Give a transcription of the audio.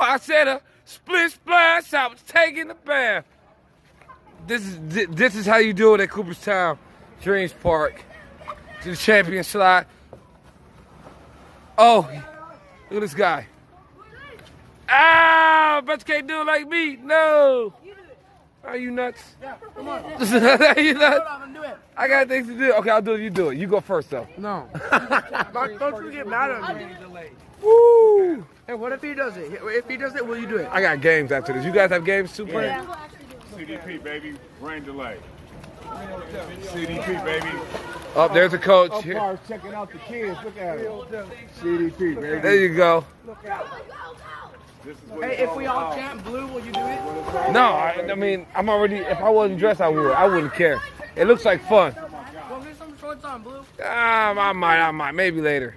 I said a split splash. I was taking the bath. This is how you do it at Cooperstown Dreams Park. To the champion slide. Oh, look at this guy. Ah, but you can't do it like me. No. Are you nuts? Yeah, come on. Are you nuts? Hold on, do it. I got things to do. Okay, I'll do it. You do it. You go first, though. No. Don't you get mad at me. Woo! Hey, what if he does it? If he does it, will you do it? I got games after this. You guys have games too, playing? Yeah. CDP, baby. Rain delay. CDP, baby. Oh, there's a coach. Here. Umpires checking out the kids. Look at him. CDP, baby. There you go. This is what Hey, if we all chant blue, will you do it? No, I mean, I'm already, if I wasn't dressed, I would. I wouldn't care. It looks like fun. Well, get some shorts on, blue. I might. Maybe later.